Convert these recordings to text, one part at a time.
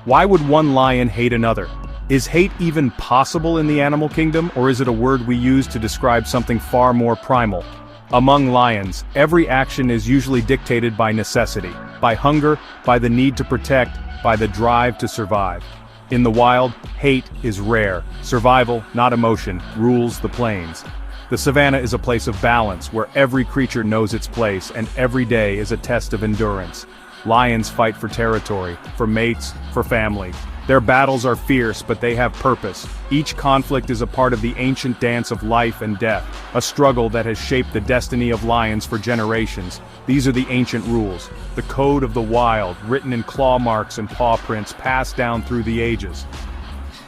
Why would one lion hate another? Is hate even possible in the animal kingdom, or is it a word we use to describe something far more primal? Among lions, every action is usually dictated by necessity, by hunger, by the need to protect, by the drive to survive. In the wild, hate is rare. Survival, not emotion, rules the plains. The savanna is a place of balance, where every creature knows its place, and every day is a test of endurance. Lions fight for territory, for mates, for family. Their battles are fierce, but they have purpose. Each conflict is a part of the ancient dance of life and death, a struggle that has shaped the destiny of lions for generations. These are the ancient rules, the code of the wild, written in claw marks and paw prints passed down through the ages.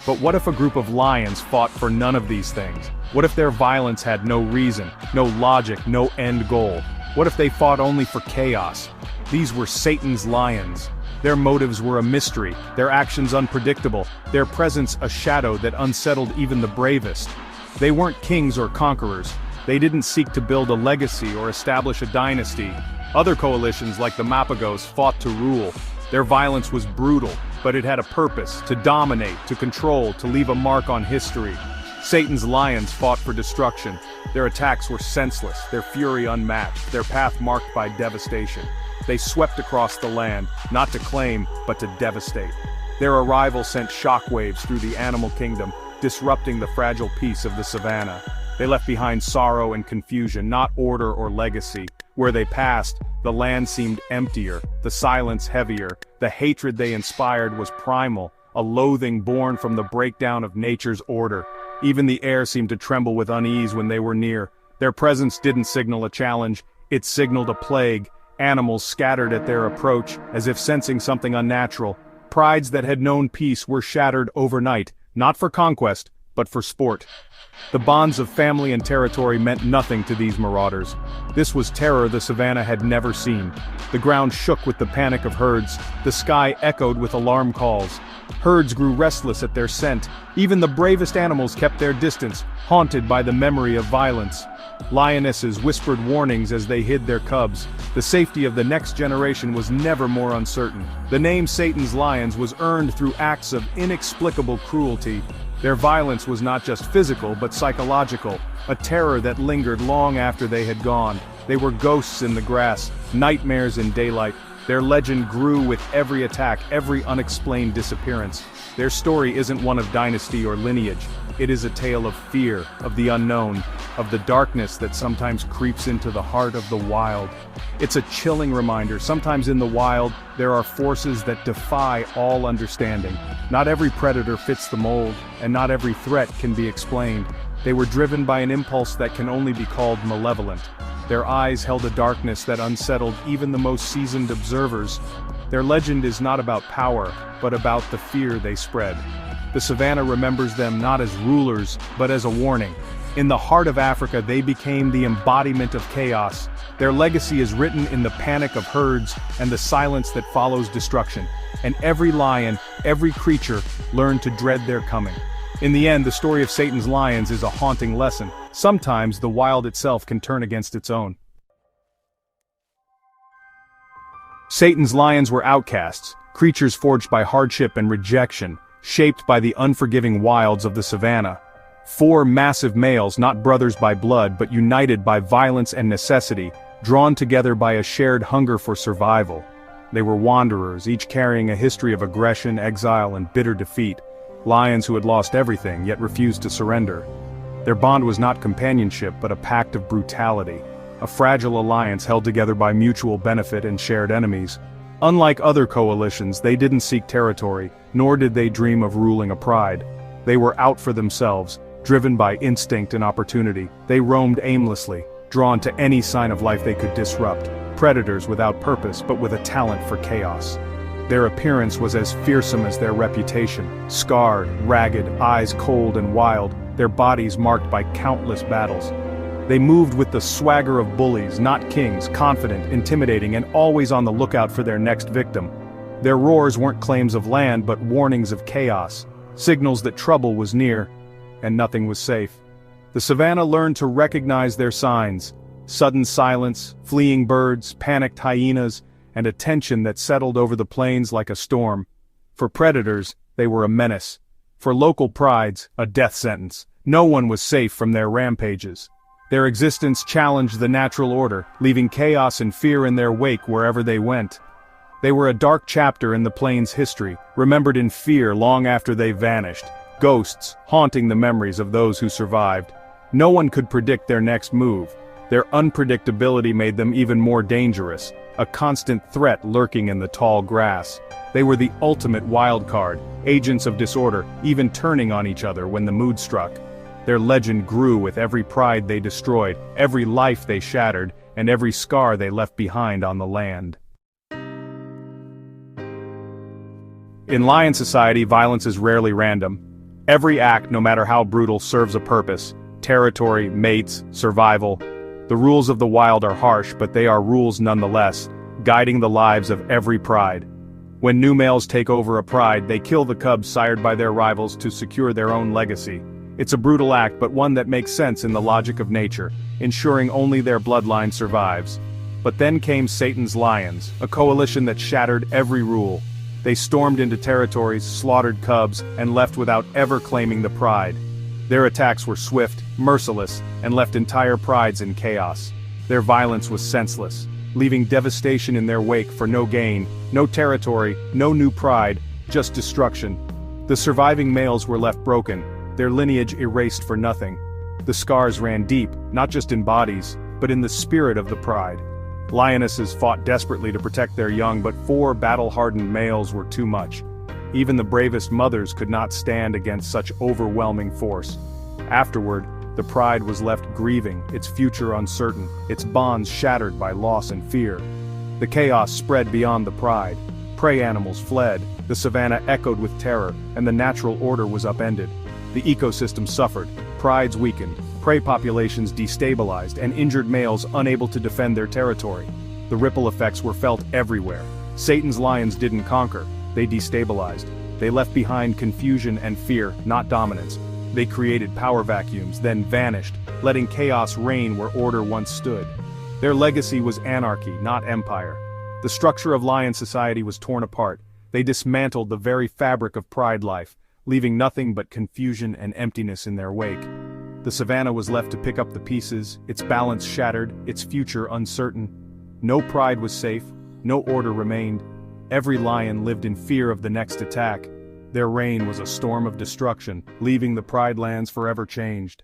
But what if a group of lions fought for none of these things? What if their violence had no reason, no logic, no end goal? What if they fought only for chaos? These were Satan's lions. Their motives were a mystery, their actions unpredictable, their presence a shadow that unsettled even the bravest. They weren't kings or conquerors. They didn't seek to build a legacy or establish a dynasty. Other coalitions like the Mapogos fought to rule. Their violence was brutal, but it had a purpose: to dominate, to control, to leave a mark on history. Satan's lions fought for destruction. Their attacks were senseless, their fury unmatched, their path marked by devastation. They swept across the land, not to claim, but to devastate. Their arrival sent shockwaves through the animal kingdom, disrupting the fragile peace of the savanna. They left behind sorrow and confusion, not order or legacy. Where they passed, the land seemed emptier, the silence heavier. The hatred they inspired was primal, a loathing born from the breakdown of nature's order. Even the air seemed to tremble with unease when they were near. Their presence didn't signal a challenge, it signaled a plague. Animals scattered at their approach, as if sensing something unnatural. Prides that had known peace were shattered overnight, not for conquest, but for sport. The bonds of family and territory meant nothing to these marauders. This was terror the savanna had never seen. The ground shook with the panic of herds, the sky echoed with alarm calls. Herds grew restless at their scent. Even the bravest animals kept their distance, haunted by the memory of violence. Lionesses whispered warnings as they hid their cubs. The safety of the next generation was never more uncertain. The name Satan's lions was earned through acts of inexplicable cruelty. Their violence was not just physical but psychological, a terror that lingered long after they had gone. They were ghosts in the grass, nightmares in daylight. Their legend grew with every attack, every unexplained disappearance. Their story isn't one of dynasty or lineage. It is a tale of fear, of the unknown, of the darkness that sometimes creeps into the heart of the wild. It's a chilling reminder, sometimes in the wild, there are forces that defy all understanding. Not every predator fits the mold, and not every threat can be explained. They were driven by an impulse that can only be called malevolent. Their eyes held a darkness that unsettled even the most seasoned observers. Their legend is not about power, but about the fear they spread. The savanna remembers them not as rulers, but as a warning. In the heart of Africa, they became the embodiment of chaos. Their legacy is written in the panic of herds and the silence that follows destruction. And every lion, every creature, learned to dread their coming. In the end, the story of Satan's lions is a haunting lesson. Sometimes the wild itself can turn against its own. Satan's lions were outcasts, creatures forged by hardship and rejection, shaped by the unforgiving wilds of the savanna. 4 massive males, not brothers by blood but united by violence and necessity, drawn together by a shared hunger for survival. They were wanderers, each carrying a history of aggression, exile, and bitter defeat. Lions who had lost everything, yet refused to surrender. Their bond was not companionship, but a pact of brutality. A fragile alliance held together by mutual benefit and shared enemies. Unlike other coalitions, they didn't seek territory, nor did they dream of ruling a pride. They were out for themselves, driven by instinct and opportunity. They roamed aimlessly, drawn to any sign of life they could disrupt. Predators without purpose, but with a talent for chaos. Their appearance was as fearsome as their reputation, scarred, ragged, eyes cold and wild, their bodies marked by countless battles. They moved with the swagger of bullies, not kings, confident, intimidating, and always on the lookout for their next victim. Their roars weren't claims of land but warnings of chaos, signals that trouble was near, and nothing was safe. The savanna learned to recognize their signs: sudden silence, fleeing birds, panicked hyenas, and a tension that settled over the plains like a storm. For predators, they were a menace. For local prides, a death sentence. No one was safe from their rampages. Their existence challenged the natural order, leaving chaos and fear in their wake wherever they went. They were a dark chapter in the plains' history, remembered in fear long after they vanished, ghosts haunting the memories of those who survived. No one could predict their next move. Their unpredictability made them even more dangerous, a constant threat lurking in the tall grass. They were the ultimate wild card, agents of disorder, even turning on each other when the mood struck. Their legend grew with every pride they destroyed, every life they shattered, and every scar they left behind on the land. In lion society, violence is rarely random. Every act, no matter how brutal, serves a purpose: territory, mates, survival. The rules of the wild are harsh, but they are rules nonetheless, guiding the lives of every pride. When new males take over a pride, they kill the cubs sired by their rivals to secure their own legacy. It's a brutal act, but one that makes sense in the logic of nature, ensuring only their bloodline survives. But then came Satan's lions, a coalition that shattered every rule. They stormed into territories, slaughtered cubs, and left without ever claiming the pride. Their attacks were swift, merciless, and left entire prides in chaos. Their violence was senseless, leaving devastation in their wake for no gain, no territory, no new pride, just destruction. The surviving males were left broken, their lineage erased for nothing. The scars ran deep, not just in bodies, but in the spirit of the pride. Lionesses fought desperately to protect their young, but 4 battle-hardened males were too much. Even the bravest mothers could not stand against such overwhelming force. Afterward, the pride was left grieving, its future uncertain, its bonds shattered by loss and fear. The chaos spread beyond the pride. Prey animals fled, the savanna echoed with terror, and the natural order was upended. The ecosystem suffered, prides weakened, prey populations destabilized, and injured males unable to defend their territory. The ripple effects were felt everywhere. Satan's lions didn't conquer, they destabilized. They left behind confusion and fear, not dominance. They created power vacuums, then vanished, letting chaos reign where order once stood. Their legacy was anarchy, not empire. The structure of lion society was torn apart. They dismantled the very fabric of pride life, leaving nothing but confusion and emptiness in their wake. The savanna was left to pick up the pieces, its balance shattered, its future uncertain. No pride was safe, no order remained. Every lion lived in fear of the next attack. Their reign was a storm of destruction, leaving the pride lands forever changed.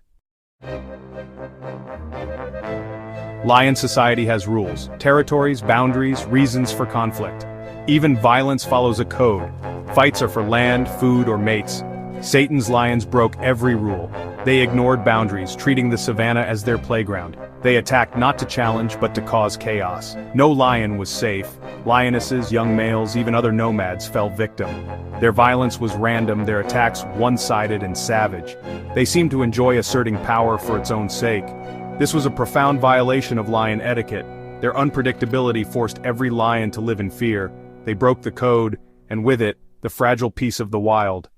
Lion society has rules, territories, boundaries, reasons for conflict. Even violence follows a code. Fights are for land, food, or mates. Satan's lions broke every rule. They ignored boundaries, treating the savanna as their playground. They attacked not to challenge, but to cause chaos. No lion was safe. Lionesses, young males, even other nomads fell victim. Their violence was random, their attacks one-sided and savage. They seemed to enjoy asserting power for its own sake. This was a profound violation of lion etiquette. Their unpredictability forced every lion to live in fear. They broke the code, and with it, the fragile peace of the wild.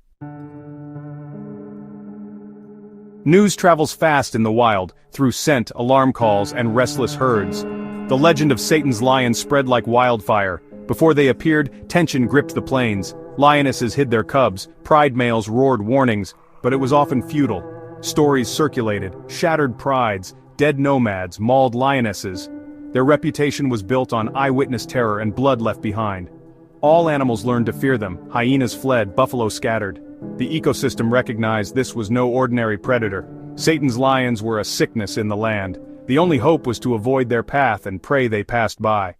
News travels fast in the wild, through scent, alarm calls, and restless herds. The legend of Satan's lions spread like wildfire. Before they appeared, tension gripped the plains. Lionesses hid their cubs, pride males roared warnings, but it was often futile. Stories circulated, shattered prides, dead nomads, mauled lionesses. Their reputation was built on eyewitness terror and blood left behind. All animals learned to fear them, hyenas fled, buffalo scattered. The ecosystem recognized this was no ordinary predator. Satan's lions were a sickness in the land. The only hope was to avoid their path and pray they passed by.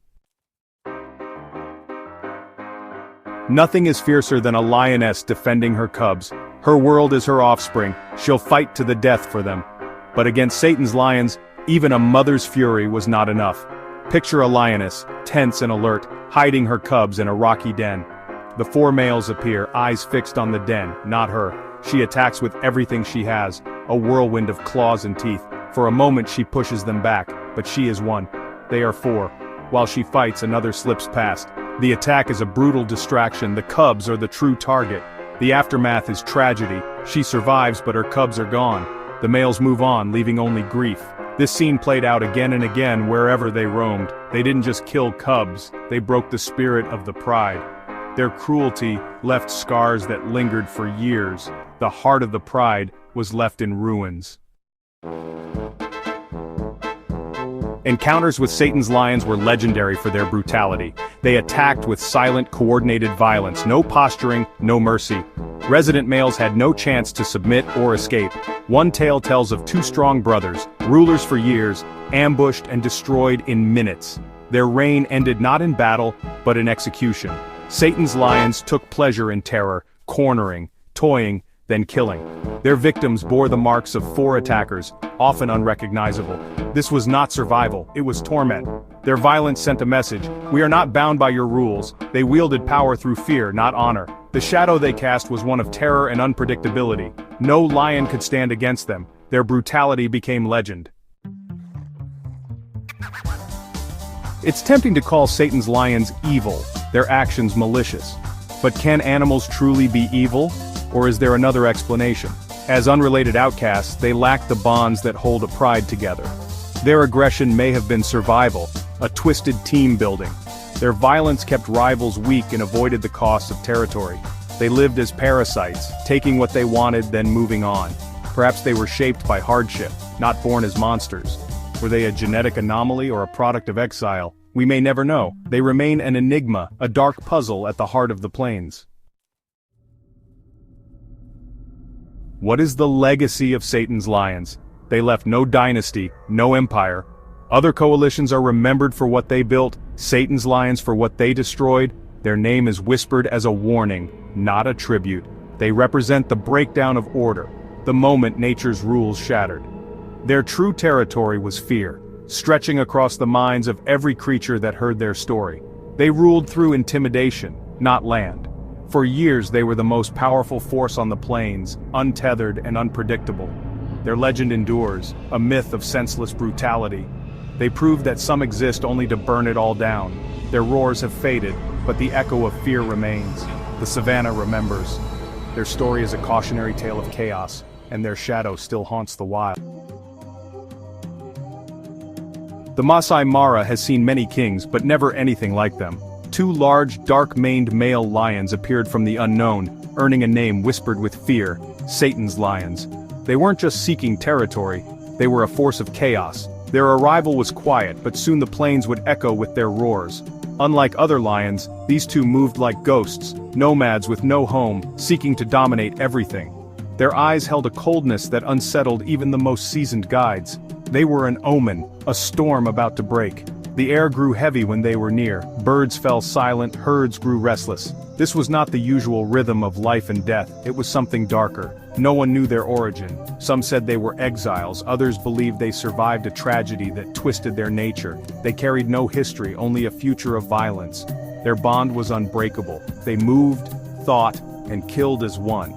Nothing is fiercer than a lioness defending her cubs. Her world is her offspring, she'll fight to the death for them. But against Satan's lions, even a mother's fury was not enough. Picture a lioness, tense and alert, hiding her cubs in a rocky den. The 4 males appear, eyes fixed on the den, not her. She attacks with everything she has, a whirlwind of claws and teeth. For a moment she pushes them back, but she is one. They are 4. While she fights, another slips past. The attack is a brutal distraction, the cubs are the true target. The aftermath is tragedy. She survives, but her cubs are gone. The males move on, leaving only grief. This scene played out again and again wherever they roamed. They didn't just kill cubs, they broke the spirit of the pride. Their cruelty left scars that lingered for years. The heart of the pride was left in ruins. Encounters with Satan's lions were legendary for their brutality. They attacked with silent, coordinated violence, no posturing, no mercy. Resident males had no chance to submit or escape. One tale tells of two strong brothers, rulers for years, ambushed and destroyed in minutes. Their reign ended not in battle, but in execution. Satan's lions took pleasure in terror, cornering, toying, then killing. Their victims bore the marks of 4 attackers, often unrecognizable. This was not survival, it was torment. Their violence sent a message: we are not bound by your rules. They wielded power through fear, not honor. The shadow they cast was one of terror and unpredictability. No lion could stand against them. Their brutality became legend. It's tempting to call Satan's lions evil, their actions malicious. But can animals truly be evil? Or is there another explanation? As unrelated outcasts, they lack the bonds that hold a pride together. Their aggression may have been survival, a twisted team building. Their violence kept rivals weak and avoided the costs of territory. They lived as parasites, taking what they wanted then moving on. Perhaps they were shaped by hardship, not born as monsters. Were they a genetic anomaly or a product of exile? We may never know. They remain an enigma, a dark puzzle at the heart of the plains. What is the legacy of Satan's lions? They left no dynasty, no empire. Other coalitions are remembered for what they built, Satan's lions for what they destroyed. Their name is whispered as a warning, not a tribute. They represent the breakdown of order, the moment nature's rules shattered. Their true territory was fear, stretching across the minds of every creature that heard their story. They ruled through intimidation, not land. For years they were the most powerful force on the plains, untethered and unpredictable. Their legend endures, a myth of senseless brutality. They prove that some exist only to burn it all down. Their roars have faded, but the echo of fear remains. The savannah remembers. Their story is a cautionary tale of chaos, and their shadow still haunts the wild. The Masai Mara has seen many kings, but never anything like them. 2 large, dark-maned male lions appeared from the unknown, earning a name whispered with fear: Satan's lions. They weren't just seeking territory, they were a force of chaos. Their arrival was quiet, but soon the plains would echo with their roars. Unlike other lions, these 2 moved like ghosts, nomads with no home, seeking to dominate everything. Their eyes held a coldness that unsettled even the most seasoned guides. They were an omen, a storm about to break. The air grew heavy when they were near, birds fell silent, herds grew restless. This was not the usual rhythm of life and death, it was something darker. No one knew their origin. Some said they were exiles, others believed they survived a tragedy that twisted their nature. They carried no history, only a future of violence. Their bond was unbreakable. They moved, thought, and killed as one.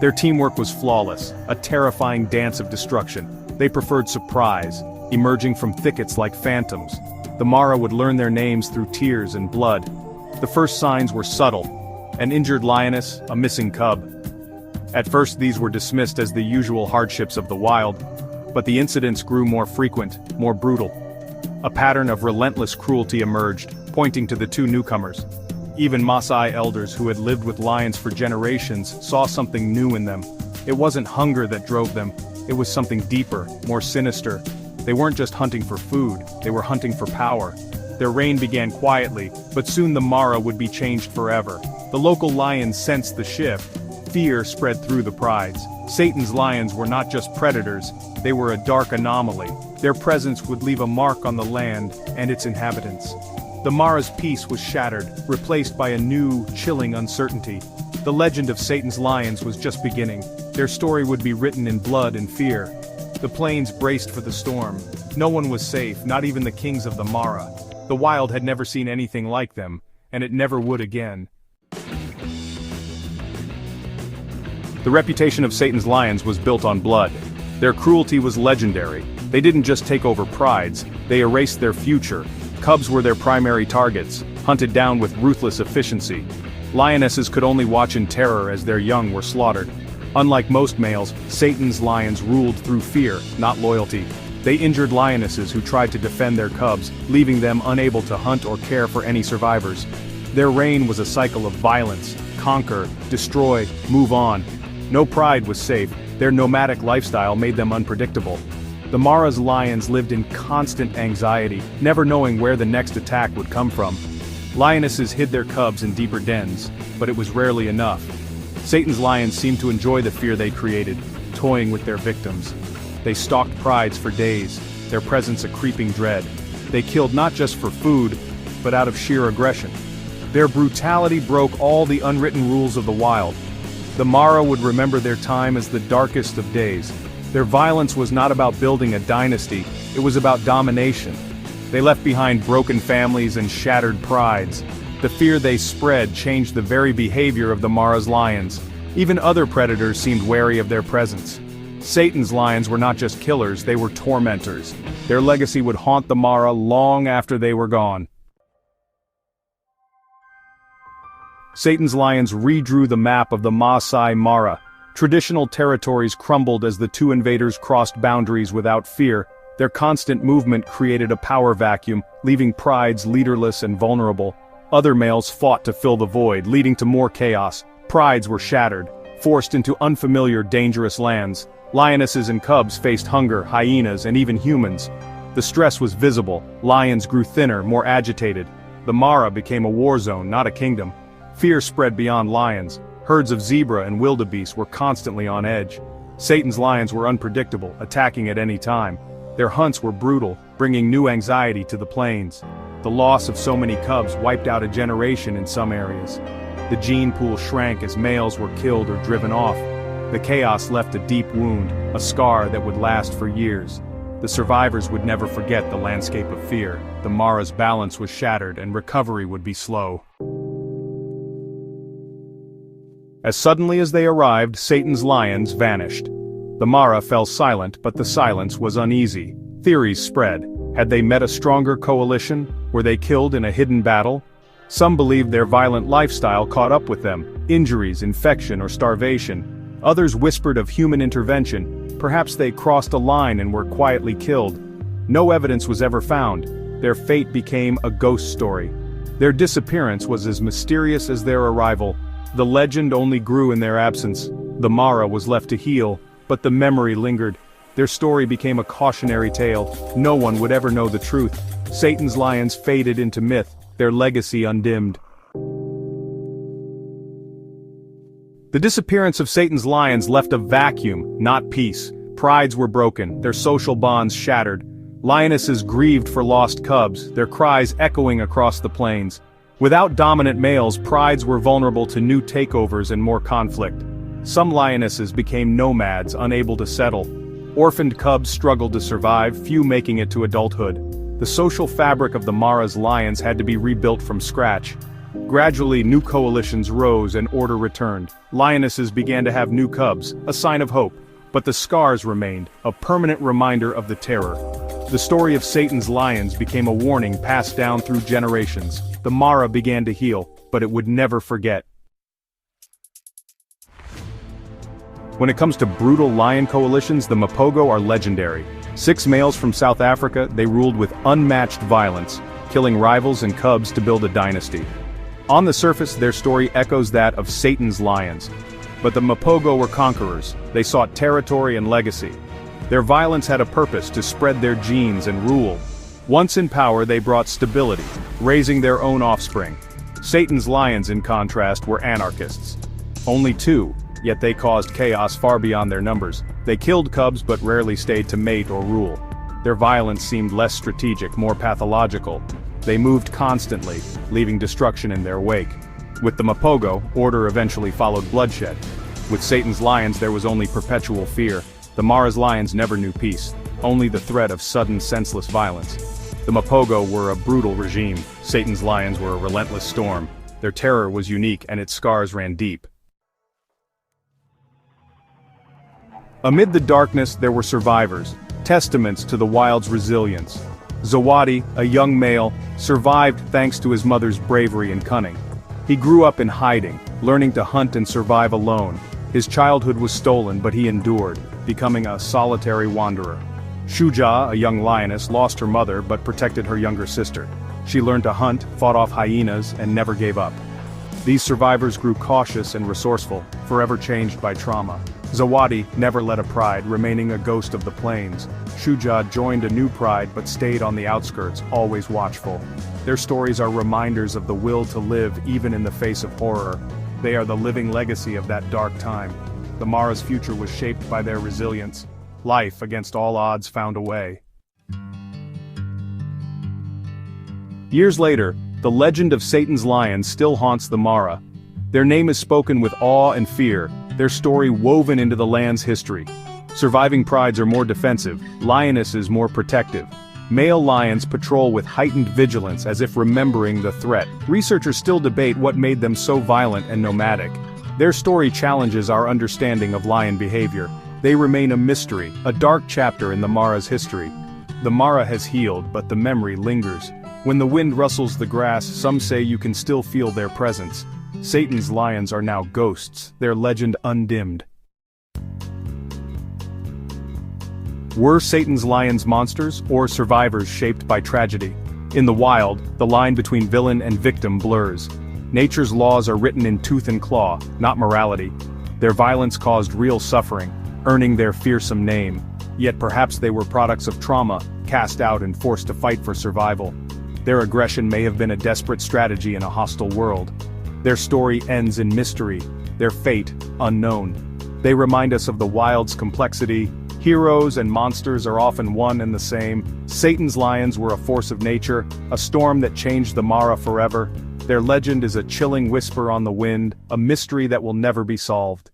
Their teamwork was flawless, a terrifying dance of destruction. They preferred surprise, emerging from thickets like phantoms. The Mara would learn their names through tears and blood. The first signs were subtle: an injured lioness, a missing cub. At first these were dismissed as the usual hardships of the wild, but the incidents grew more frequent, more brutal. A pattern of relentless cruelty emerged, pointing to the 2 newcomers. Even Maasai elders who had lived with lions for generations saw something new in them. It wasn't hunger that drove them, it was something deeper, more sinister. They weren't just hunting for food, they were hunting for power. Their reign began quietly, but soon the Mara would be changed forever. The local lions sensed the shift. Fear spread through the prides. Satan's lions were not just predators, they were a dark anomaly. Their presence would leave a mark on the land and its inhabitants. The Mara's peace was shattered, replaced by a new, chilling uncertainty. The legend of Satan's lions was just beginning. Their story would be written in blood and fear. The plains braced for the storm. No one was safe, not even the kings of the Mara. The wild had never seen anything like them, and it never would again. The reputation of Satan's lions was built on blood. Their cruelty was legendary. They didn't just take over prides, they erased their future. Cubs were their primary targets, hunted down with ruthless efficiency. Lionesses could only watch in terror as their young were slaughtered. Unlike most males, Satan's lions ruled through fear, not loyalty. They injured lionesses who tried to defend their cubs, leaving them unable to hunt or care for any survivors. Their reign was a cycle of violence, conquer, destroy, move on. No pride was safe, their nomadic lifestyle made them unpredictable. The Mara's lions lived in constant anxiety, never knowing where the next attack would come from. Lionesses hid their cubs in deeper dens, but it was rarely enough. Satan's lions seemed to enjoy the fear they created, toying with their victims. They stalked prides for days, their presence a creeping dread. They killed not just for food, but out of sheer aggression. Their brutality broke all the unwritten rules of the wild. The Mara would remember their time as the darkest of days. Their violence was not about building a dynasty, it was about domination. They left behind broken families and shattered prides. The fear they spread changed the very behavior of the Mara's lions. Even other predators seemed wary of their presence. Satan's lions were not just killers, they were tormentors. Their legacy would haunt the Mara long after they were gone. Satan's lions redrew the map of the Maasai Mara. Traditional territories crumbled as the two invaders crossed boundaries without fear. Their constant movement created a power vacuum, leaving prides leaderless and vulnerable. Other males fought to fill the void, leading to more chaos. Prides were shattered, forced into unfamiliar, dangerous lands. Lionesses and cubs faced hunger, hyenas, and even humans. The stress was visible. Lions grew thinner, more agitated. The Mara became a war zone, not a kingdom. Fear spread beyond lions. Herds of zebra and wildebeest were constantly on edge. Satan's lions were unpredictable, attacking at any time. Their hunts were brutal, bringing new anxiety to the plains. The loss of so many cubs wiped out a generation in some areas. The gene pool shrank as males were killed or driven off. The chaos left a deep wound, a scar that would last for years. The survivors would never forget the landscape of fear. The Mara's balance was shattered and recovery would be slow. As suddenly as they arrived, Satan's lions vanished. The Mara fell silent, but the silence was uneasy. Theories spread. Had they met a stronger coalition? Were they killed in a hidden battle? Some believed their violent lifestyle caught up with them, injuries, infection, or starvation. Others whispered of human intervention. Perhaps they crossed a line and were quietly killed. No evidence was ever found. Their fate became a ghost story. Their disappearance was as mysterious as their arrival. The legend only grew in their absence. The Mara was left to heal, but the memory lingered. Their story became a cautionary tale. No one would ever know the truth. Satan's lions faded into myth, their legacy undimmed. The disappearance of Satan's lions left a vacuum, not peace. Prides were broken, their social bonds shattered. Lionesses grieved for lost cubs, their cries echoing across the plains. Without dominant males, prides were vulnerable to new takeovers and more conflict. Some lionesses became nomads, unable to settle. Orphaned cubs struggled to survive, few making it to adulthood. The social fabric of the Mara's lions had to be rebuilt from scratch. Gradually, new coalitions rose and order returned. Lionesses began to have new cubs, a sign of hope. But the scars remained, a permanent reminder of the terror. The story of Satan's lions became a warning passed down through generations. The Mara began to heal, but it would never forget. When it comes to brutal lion coalitions, the Mapogo are legendary. 6 males from South Africa, they ruled with unmatched violence, killing rivals and cubs to build a dynasty. On the surface, their story echoes that of Satan's lions. But the Mapogo were conquerors. They sought territory and legacy. Their violence had a purpose: to spread their genes and rule. Once in power, they brought stability, raising their own offspring. Satan's lions, in contrast, were anarchists. Only 2, yet they caused chaos far beyond their numbers. They killed cubs but rarely stayed to mate or rule. Their violence seemed less strategic, more pathological. They moved constantly, leaving destruction in their wake. With the Mapogo, order eventually followed bloodshed. With Satan's lions, there was only perpetual fear. The Mara's lions never knew peace, only the threat of sudden, senseless violence. The Mapogo were a brutal regime. Satan's lions were a relentless storm. Their terror was unique and its scars ran deep. Amid the darkness, there were survivors, testaments to the wild's resilience. Zawadi, a young male, survived thanks to his mother's bravery and cunning. He grew up in hiding, learning to hunt and survive alone. His childhood was stolen, but he endured, becoming a solitary wanderer. Shuja, a young lioness, lost her mother but protected her younger sister. She learned to hunt, fought off hyenas, and never gave up. These survivors grew cautious and resourceful, forever changed by trauma. Zawadi never let a pride, remaining a ghost of the plains. Shuja joined a new pride but stayed on the outskirts, always watchful. Their stories are reminders of the will to live even in the face of horror. They are the living legacy of that dark time. The Mara's future was shaped by their resilience. Life, against all odds, found a way. Years later, the legend of Satan's lions still haunts the Mara. Their name is spoken with awe and fear, their story woven into the land's history. Surviving prides are more defensive, lionesses more protective. Male lions patrol with heightened vigilance as if remembering the threat. Researchers still debate what made them so violent and nomadic. Their story challenges our understanding of lion behavior. They remain a mystery, a dark chapter in the Mara's history. The Mara has healed, but the memory lingers. When the wind rustles the grass, some say you can still feel their presence. Satan's lions are now ghosts, their legend undimmed. Were Satan's lions monsters, or survivors shaped by tragedy? In the wild, the line between villain and victim blurs. Nature's laws are written in tooth and claw, not morality. Their violence caused real suffering, earning their fearsome name. Yet perhaps they were products of trauma, cast out and forced to fight for survival. Their aggression may have been a desperate strategy in a hostile world. Their story ends in mystery, their fate unknown. They remind us of the wild's complexity. Heroes and monsters are often one and the same. Satan's lions were a force of nature, a storm that changed the Mara forever. Their legend is a chilling whisper on the wind, a mystery that will never be solved.